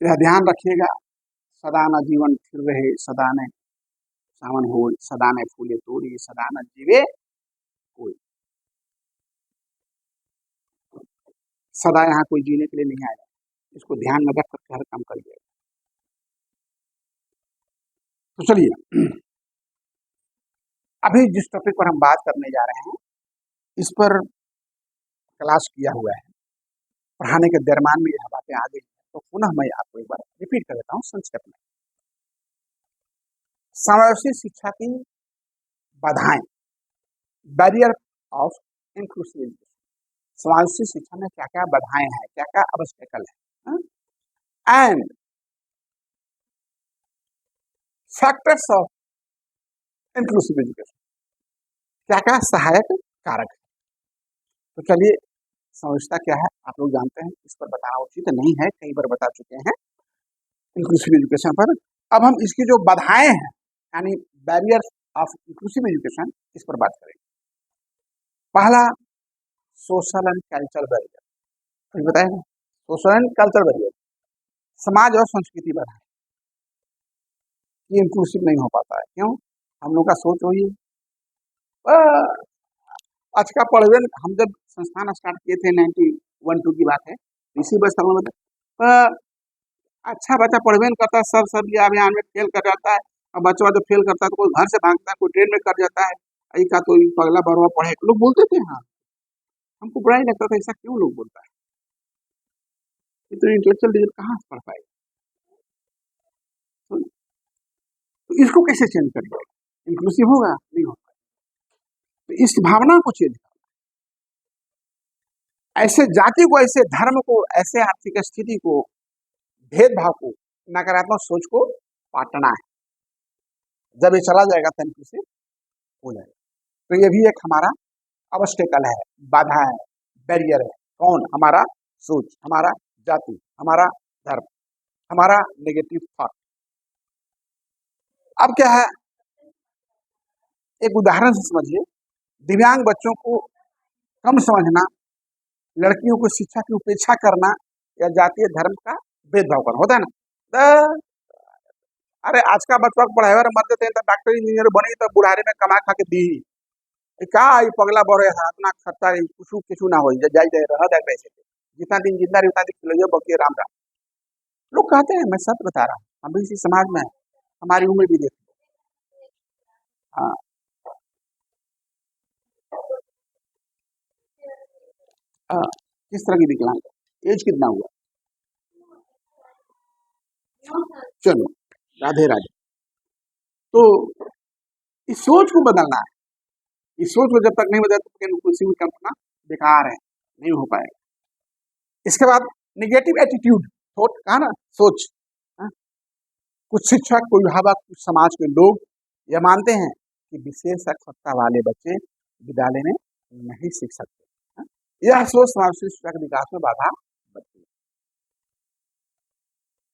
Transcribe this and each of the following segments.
यह ध्यान रखिएगा, सदा न जीवन फिर रहे, सदा न सावन हो, सदा न फूले तोड़ी, सदा न जीवे कोई। सदा यहाँ कोई जीने के लिए नहीं आया, इसको ध्यान में रख करके हर काम करिए। तो चलिए, अभी जिस टॉपिक पर हम बात करने जा रहे हैं, इस पर क्लास किया हुआ है, पढ़ाने के दरम्यान में यह बातें आ गई, तो पुनः मैं आपको एक बार रिपीट कर देता हूँ संक्षेप में। समावेशी शिक्षा की बाधाएं, बैरियर ऑफ इंक्लूसिव एजुकेशन। समावेशी शिक्षा में क्या क्या बाधाएं हैं, क्या क्या ऑब्स्टेकल है, and factors of inclusive education, क्या क्या सहायक कारक है। तो चलिए, समझता क्या है आप लोग जानते हैं, इस पर बताना उचित नहीं है, कई बार बता चुके हैं इंक्लूसिव एजुकेशन पर। अब हम इसकी जो बाधाएं हैं, यानी बैरियर ऑफ इंक्लूसिव एजुकेशन, इस पर बात करेंगे। पहला, सोशल एंड कल्चरल बैरियर। कुछ बताएगा? सोशल एंड कल्चरल बैरियर, समाज और संस्कृति बाधा, ये इंक्लूसिव नहीं हो पाता है। क्यों? हम लोग का सोच वही है। आज का पढ़वे, हम जब संस्थान स्टार्ट किए थे 91-2 की बात है, इसी बस अच्छा बच्चा पढ़वे नहीं करता, सब ये अभियान में फेल कर जाता है। और बच्चा जो फेल करता है तो कोई घर से भागता है, कोई ट्रेन में कर जाता है, ऐ का तो पगला बरवा पढ़े, लोग बोलते थे। हाँ, हमको बुरा ही लगता था, ऐसा क्यों लोग बोलता है, इतने इंटेलेक्चुअल डिग्री कहाँ से पढ़ पाएगा। तो इसको कैसे चेंज करिए? इंक्लूसिव होगा? नहीं होगा। तो इस भावना को चेंज करना, ऐसे जाति को, ऐसे धर्म को, ऐसे आर्थिक स्थिति को, भेदभाव को, नकारात्मक सोच को पाटना है। जब ये चला जाएगा तो इंक्लूसिव हो जाएगा। तो ये भी एक हमारा ऑब्स्टेकल है, बाधा है, बैरियर है। कौन? हमारा सोच, हमारा जाति, हमारा धर्म, हमारा नेगेटिव थॉट। अब क्या है, एक उदाहरण से समझिए। दिव्यांग बच्चों को कम समझना, लड़कियों को शिक्षा की उपेक्षा करना, या जातीय धर्म का भेदभाव करना, होता है ना। अरे आज का बच्चा पढ़ाए मर देते हैं, तो डॉक्टर इंजीनियर बनी, तो बुढ़ारी में कमा खा के दी का पगला बड़े इतना खर्चा कुछ ना हो जाए रह जाए पैसे, जितना दिन जिंदा रही उतना दिन खिलाइए बकिए राम राम। लोग कहते हैं, मैं सच बता रहा हूँ, हम भी इसी समाज में है, हमारी उम्र भी देखो। हाँ, किस तरह की विकलांग, एज कितना हुआ? चलो, राधे राधे। तो इस सोच को बदलना है। इस सोच को जब तक नहीं बदलता, तो इंक्लूसिव कल्पना बेकार है, नहीं हो पाएगा। इसके बाद निगेटिव एटीट्यूड, थॉट, कहा ना, सोच। कुछ शिक्षक, कोई अभिभावक, कुछ समाज के लोग यह मानते हैं कि विशेष क्षमता वाले बच्चे विद्यालय में नहीं सीख सकते। यह सोच समावेशी शिक्षा के विकास में बाधा बनती है।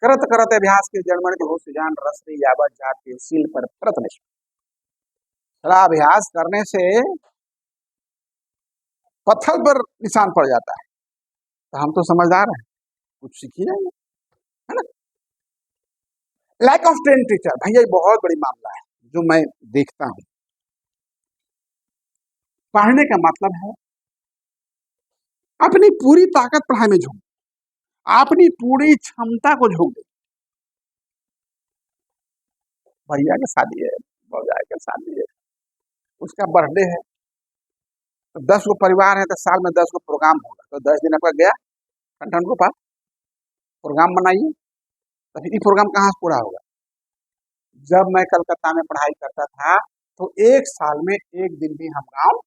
करत करत अभ्यास के जड़मण के हो सुजान, रस रे यावत जात के सील पर परत निष्ठ। थोड़ा अभ्यास करने से पत्थर पर निशान पड़ जाता है। तो हम तो समझदार हैं, कुछ सीख ही जाएंगे, है ना। लैक ऑफ ट्रेन टीचर, भैया ये बहुत बड़ी मामला है जो मैं देखता हूं। पढ़ने का मतलब है अपनी पूरी ताकत पढ़ाई में झोंक, अपनी पूरी क्षमता को झोंक दे। भैया की शादी है, भौजाई की शादी है, उसका बर्थडे है, तो 10 गो परिवार है, तो साल में 10 गो प्रोग्राम होगा, तो 10 दिन आपका गया कंठन को पास, प्रोग्राम बनाइए। तो फिर ये प्रोग्राम कहाँ से पूरा होगा? जब मैं कलकत्ता में पढ़ाई करता था, तो 1 साल में 1 दिन भी हम गांव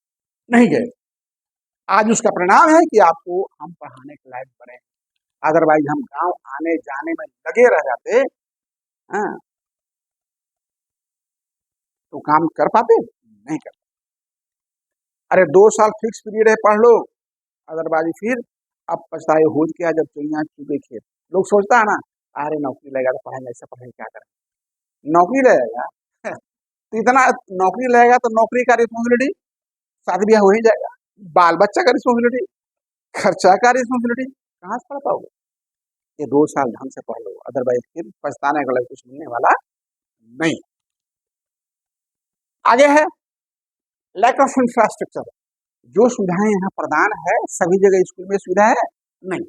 नहीं गए। आज उसका परिणाम है कि आपको हम पढ़ाने के लायक बने, अदरवाइज हम गांव आने जाने में लगे रह जाते। हाँ, तो काम कर पाते नहीं कर। अरे 2 साल फिक्स पीरियड है, पढ़ लो, अदरवाइज फिर अब पछताए हो क्या जब चिड़िया चुगे खेत। लोग सोचता है ना, अरे नौकरी लगेगा तो पढ़ाएंगे, ऐसा पढ़ाएंगे क्या करें, नौकरी लगेगा तो इतना नौकरी लगेगा तो नौकरी का रिस्पॉन्सिबिलिटी, शादी ब्याह हो ही जाएगा, बाल बच्चा का रिस्पॉन्सिबिलिटी, खर्चा का रिस्पॉन्सिबिलिटी, कहाँ से पढ़ पाओगे? ये 2 साल ढंग से पढ़ लो, अदरवाइज फिर पछताने के लिए कुछ मिलने वाला नहीं। आगे है लैक ऑफ इंफ्रास्ट्रक्चर। जो सुविधाएं यहाँ प्रदान है सभी जगह स्कूल में सुविधा है नहीं।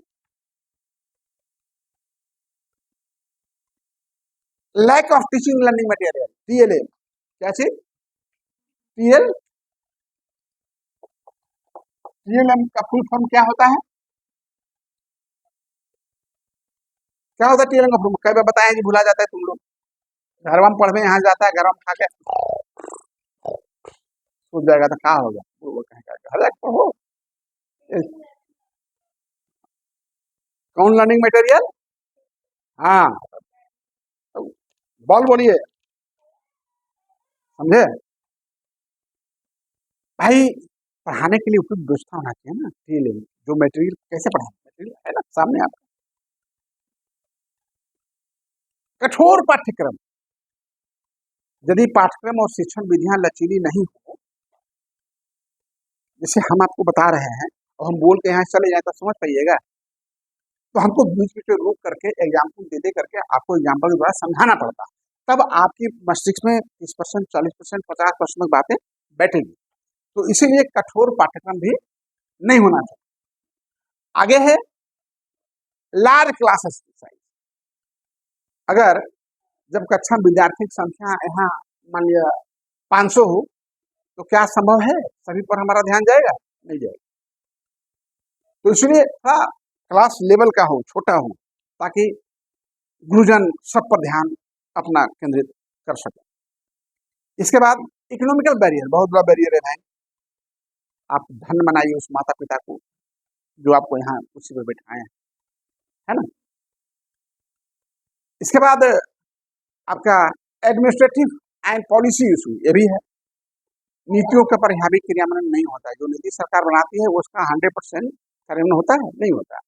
Lack of teaching learning material, TLM. क्या चीज? टीएल टीएलएम का फुल फॉर्म क्या होता है? क्या होता है टीएलएम का फुल? कई बार बताया जी, भुला जाता है तुम लोग। घर में पढ़ में यहाँ जाता है, घर में खा के सूझ जाएगा तो क्या होगा, वो कहेगा घर पढ़ो। कौन लर्निंग मटेरियल? हाँ, बॉल बोलिए, समझे भाई? पढ़ाने के लिए उपयुक्त व्यवस्था होना चाहिए ना। टीएलएम जो मटेरियल, कैसे पढ़ाएं? मटेरियल है ना सामने आप। कठोर पाठ्यक्रम, यदि पाठ्यक्रम और शिक्षण विधियां लचीली नहीं हो, जैसे हम आपको बता रहे हैं और हम बोल के यहाँ चले जाए तो समझ पाइएगा, तो हमको बीच बीच में रोक करके एग्जाम्पल दे दे करके आपको एग्जाम्पल के द्वारा समझाना पड़ता है, तब आपकी मस्तिष्क में 30%, 40%, 50% तक बातें बैठेगी। तो इसीलिए कठोर पाठ्यक्रम भी नहीं होना चाहिए। आगे है लार्ज क्लासेस साइज। अगर जब कक्षा में विद्यार्थी की संख्या यहाँ मान लिया 500 हो, तो क्या संभव है सभी पर हमारा ध्यान जाएगा? नहीं जाएगा। तो इसलिए थोड़ा क्लास लेवल का हो, छोटा हो, ताकि गुरुजन सब पर ध्यान अपना केंद्रित कर सके। इसके बाद इकोनॉमिकल बैरियर, बहुत बड़ा बैरियर है भाई। आप धन बनाइए उस माता पिता को जो आपको यहाँ कुर्सी पर बैठाए हैं, है ना। इसके बाद आपका एडमिनिस्ट्रेटिव एंड पॉलिसी इशू, ये भी है। नीतियों का प्रभावी क्रियान्वयन नहीं होता है। जो नीति सरकार बनाती है उसका 100% कार्यान्वयन होता है? नहीं होता।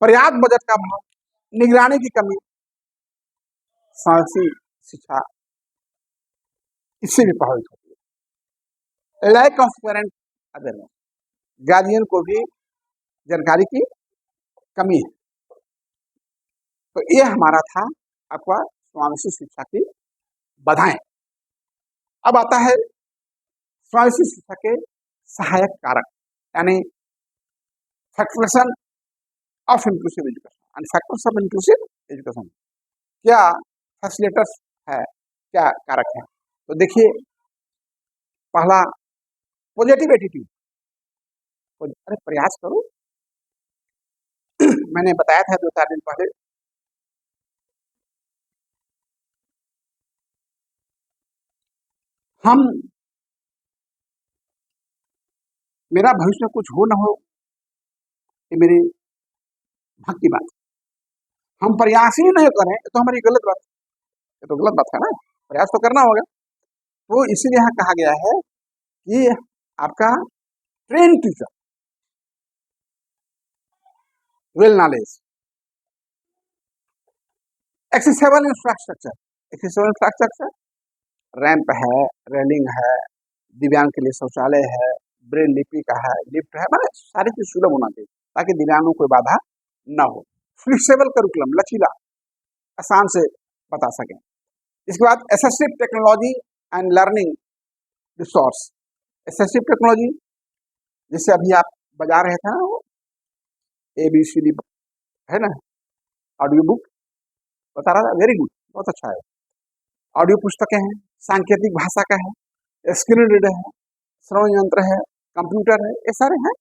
पर्याप्त बजट का अभाव, निगरानी की कमी, साहसी शिक्षा इससे भी प्रभावित होती है। Lack of parent awareness, guardian को भी जानकारी की कमी है। तो ये हमारा था आपका समावेशी शिक्षा की बाधाएं। अब आता है समावेशी शिक्षा के सहायक कारक, यानी factorisation of inclusive education and factors of inclusive education. क्या फैसिलिटेटर्स है, क्या कारक है? तो देखिए, पहला पॉजिटिव एटीट्यूड। अरे प्रयास करो मैंने बताया था 2-4 दिन पहले, हम मेरा भविष्य में कुछ हो ना हो ये मेरी भाग की बात। हम प्रयास ही नहीं करें तो हमारी गलत बात, ये तो गलत बात है ना। प्रयास तो करना होगा। तो इसीलिए यहाँ कहा गया है कि आपका train teacher, well knowledge, accessible infrastructure. Accessible infrastructure, ramp है, रेलिंग है, दिव्यांग के लिए शौचालय है, ब्रेल लिपि का है, लिफ्ट है, मतलब सारी चीज सुलभ होना चाहिए ताकि दिव्यांगों को बाधा न हो। फ्लेक्सिबल करिकुलम, लचीला, आसान से बता सकें। इसके बाद excessive technology and learning resource. Excessive technology, जिससे अभी आप बजा रहे थे ना, वो ABCD है ना, ऑडियो बुक बता रहा था, वेरी गुड, बहुत अच्छा है। ऑडियो पुस्तकें हैं, सांकेतिक भाषा का है, स्क्रीन रीडर है, श्रवण यंत्र है, कंप्यूटर है, ये सारे हैं।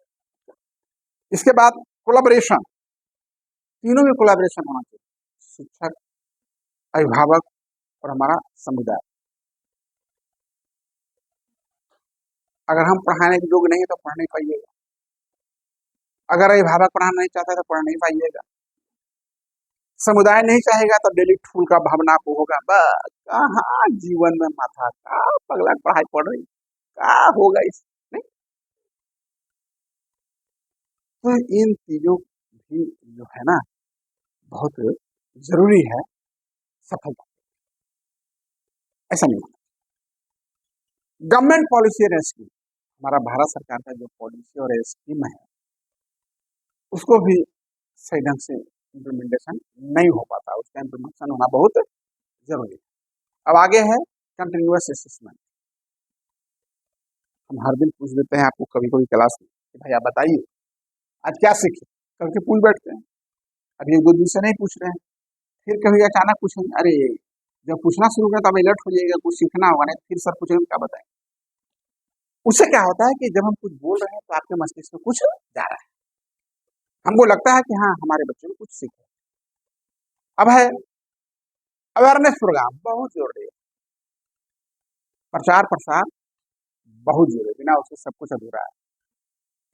इसके बाद कोलैबोरेशन, तीनों में कोलैबोरेशन होना चाहिए, शिक्षक, अभिभावक और हमारा समुदाय। अगर हम पढ़ाने के योग्य नहीं तो पढ़ नहीं पाइएगा। अगर अभिभावक पढ़ाना नहीं चाहता तो पढ़ नहीं पाइएगा। समुदाय नहीं चाहेगा तो डेली ठूल का भावना को होगा, बस कहाँ जीवन में माथा का पगला पढ़ाई पढ़ रही, क्या होगा इस नहीं। तो इन चीजों भी जो है ना बहुत जरूरी है सफलता, ऐसा नहीं होना। गवर्नमेंट पॉलिसी और स्कीम, हमारा भारत सरकार का जो पॉलिसी और स्कीम है उसको भी सही ढंग से इम्प्लीमेंटेशन नहीं हो पाता, उसका इम्प्लीमेंटेशन होना बहुत जरूरी है। अब आगे है कंटिन्यूअस असेसमेंट। हम हर दिन पूछ देते हैं आपको कभी कभी क्लास में कि भाई आप बताइए आज क्या सीखे, करके पूछ बैठते हैं। अभी एक दो दिन से नहीं पूछ रहे हैं, फिर कभी अचानक पूछेंगे, अरे जब पूछना शुरू करें तो अब अलर्ट हो जाइएगा, कुछ सीखना होगा, नहीं फिर सर पूछेंगे क्या बताएं। उससे क्या होता है कि जब हम कुछ बोल रहे हैं तो आपके मस्तिष्क में कुछ जा रहा है, हमको लगता है कि हाँ हमारे बच्चे को कुछ सीखे। अब है अवेयरनेस प्रोग्राम, बहुत जरूरी है, प्रचार प्रसार बहुत जरूरी है, बिना उसके सब कुछ अधूरा है।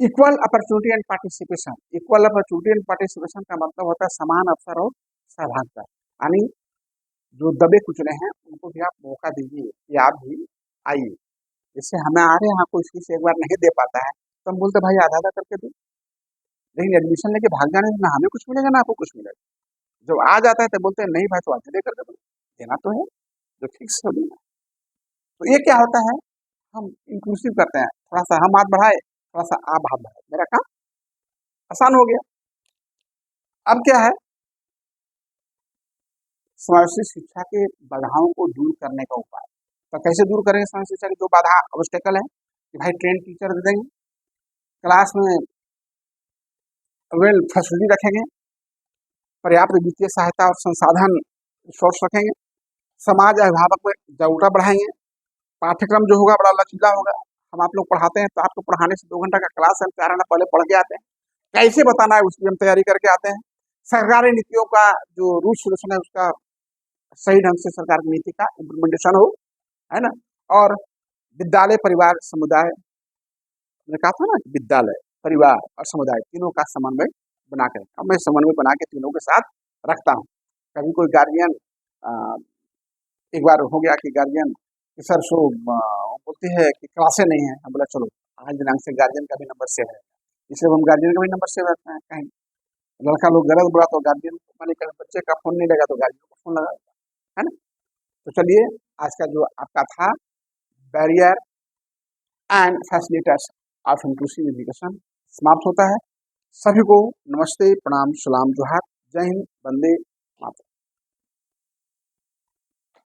Equal opportunity and participation, equal opportunity and participation का मतलब होता है समान अवसर और सहभागिता, यानी जो दबे कुचले हैं उनको भी आप मौका दीजिए कि आप भी आइए। जैसे हमें आ रहे हैं, कोई किसी से एक बार नहीं दे पाता है तो हम बोलते भाई आधा आधा करके दो, लेकिन एडमिशन लेके भाग जाने से ना हमें कुछ मिलेगा ना आपको कुछ मिलेगा। जब आ जाता है तो बोलते हैं नहीं भाई तो आधे दे करके दो, देना तो है जो फिक्स हो देना। तो ये क्या होता है, हम इंक्लूसिव करते हैं, थोड़ा सा हम हाथ बढ़ाए, थोड़ा सा आप हाथ बढ़ाए, मेरा काम आसान हो गया। अब क्या है, समावेशी शिक्षा के बाधाओं को दूर करने का उपाय। तो कैसे दूर करेंगे समावेशी शिक्षा की जो बाधा ऑब्स्टेकल है कि भाई ट्रेन टीचर दे देंगे, क्लास में वेल फैसिलिटी रखेंगे, पर्याप्त वित्तीय सहायता और संसाधन रिसोर्स रखेंगे, समाज अभिभावक में जागरूकता बढ़ाएंगे, पाठ्यक्रम जो होगा बड़ा लचीला होगा। हम आप लोग पढ़ाते हैं तो आपको पढ़ाने से 2 घंटा का क्लास हम 4 घंटा पहले पढ़ के आते हैं, कैसे बताना है उसकी हम तैयारी करके आते हैं। सरकारी नीतियों का जो रूल्स रेगुलेशन है उसका सही ढंग से सरकार की नीति का इम्प्लीमेंटेशन हो, है ना। और विद्यालय परिवार समुदाय, मैंने कहा था ना कि विद्यालय परिवार और समुदाय तीनों का समन्वय बना कर, अब मैं समन्वय बना के तीनों के साथ रखता हूँ। कभी कोई गार्जियन एक बार हो गया कि गार्जियन कि सर सो बोलते हैं कि क्लासे नहीं है, हम बोला चलो आज दिनांक से गार्जियन का भी नंबर सेव है, इसलिए हम गार्जियन का भी नंबर सेव रखते हैं। कहीं लड़का लोग गलत बुरा तो गार्जियन को माने, कहीं बच्चे का फोन नहीं लगा तो गार्जियन को फोन लगा, है ना। तो चलिए आज का जो आपका था barrier and facilitation of inclusive education समाप्त होता है। सभी को नमस्ते, प्रणाम, सलाम, जोहार, जय हिंद, वंदे मातरम।